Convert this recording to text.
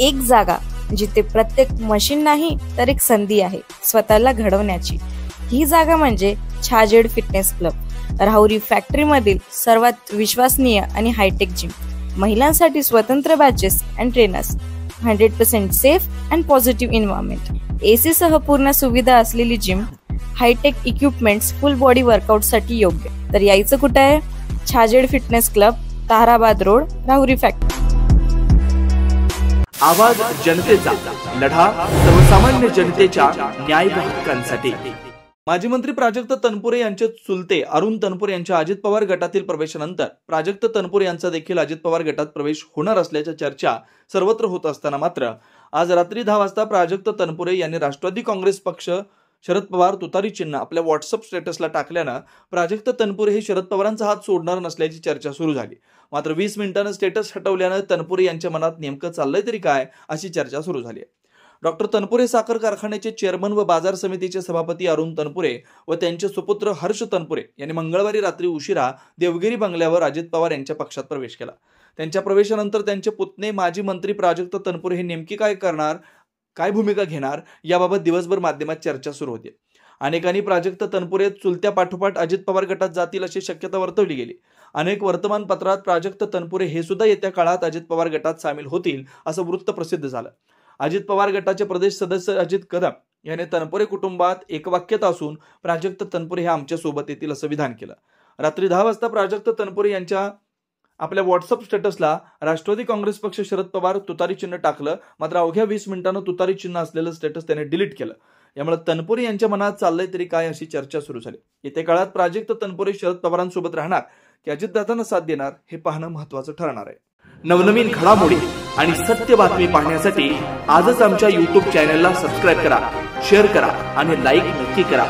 एक जागा जिथे प्रत्येक मशीन नाही तर एक संधी आहे स्वतःला घडवण्याची। ही जागा म्हणजे Chhajed fitness club, Rahuri factory मधील सर्वात विश्वसनीय आणि हायटेक जिम। महिलांसाठी स्वतंत्र batches and trainers, 100% safe and positive environment, AC सह पूर्ण सुविधा असलेली gym, hitech equipments, full body workout साठी योग्य। तर यायचं कुठे आहे? Chhajed fitness club, Tarabad road, Rahuri factory. आवाज जनतेचा, लढा सर्वसामान्य जनतेच्या न्याय व हक्कांसाठी। माजी मंत्री प्राजक्त तनपुरे यांचे चुलते अरुण तनपुरे यांच्या अजित पवार गटातील प्रवेशानंतर प्राजक्त तनपुरे यांचा देखील अजित पवार गटात प्रवेश होणार असल्याच्या चर्चा सर्वत्र होत असताना मात्र आज रात्री 10 वाजता प्राजक्त तनपुरे यांनी राष्ट्रवादी काँग्रेस पक्ष शरद पवार तुतारी चिन्ह आपल्या व्हॉट्सअप स्टेटसला टाकल्यानं प्राजक्त तनपुरे हे शरद पवारांचा हात सोडणार नसल्याची चर्चा सुरू झाली। मात्र 20 मिनिटांनी स्टेटस हटवल्यानं तनपुरे यांच्या मनात नेमकं चाललंय तरी काय अशी चर्चा सुरू झाली आहे। डॉक्टर तनपुरे साखर कारखान्याचे चेअरमन व बाजार समितीचे सभापती अरुण तनपुरे व त्यांचे सुपुत्र हर्ष तनपुरे यांनी मंगळवारी रात्री उशिरा देवगिरी बंगल्यावर अजित पवार यांच्या पक्षात प्रवेश केला। त्यांच्या प्रवेशानंतर त्यांचे पुतणे माजी मंत्री प्राजक्त तनपुरे हे नेमकी काय करणार, काय भूमिका घेणार याबाबत दिवसभर माध्यमात चर्चा सुरू होती। अनेकांनी प्राजक्त तनपुरे चुलत्या पाठोपाठ अजित पवार गटात जातील अशी शक्यता वर्तवली गेली। अनेक वर्तमानपत्रात प्राजक्त तनपुरे हे सुद्धा येत्या काळात अजित पवार गटात सामील होतील असं वृत्त प्रसिद्ध झालं। अजित पवार गटाचे प्रदेश सदस्य अजित कदम यांनी तनपुरे कुटुंबात एकवाक्यता असून प्राजक्त तनपुरे हे आमच्या सोबत येतील असं विधान केलं। रात्री 10 वाजता प्राजक्त तनपुरे यांच्या आपल्या व्हॉट्सअप स्टेटसला राष्ट्रवादी काँग्रेस पक्ष शरद पवार तुतारी चिन्ह टाकलं। मात्र अवघ्या 20 मिनिटांनं तुतारी चिन्ह असलेलं स्टेटस त्याने डिलीट केलं। यामुळे तनपुरे यांच्या मनात चाललंय तरी काय अशी चर्चा सुरू झाली। येत्या काळात प्राजक्त तनपुरे शरद पवारांसोबत राहणार की अजितदादांना साथ देणार हे पाहणं महत्त्वाचं ठरणार आहे। नवनवीन घडामोडी आणि सत्य बातमी पाहण्यासाठी आजच आमच्या YouTube चॅनलला सबस्क्राईब करा, शेअर करा आणि लाईक नक्की करा।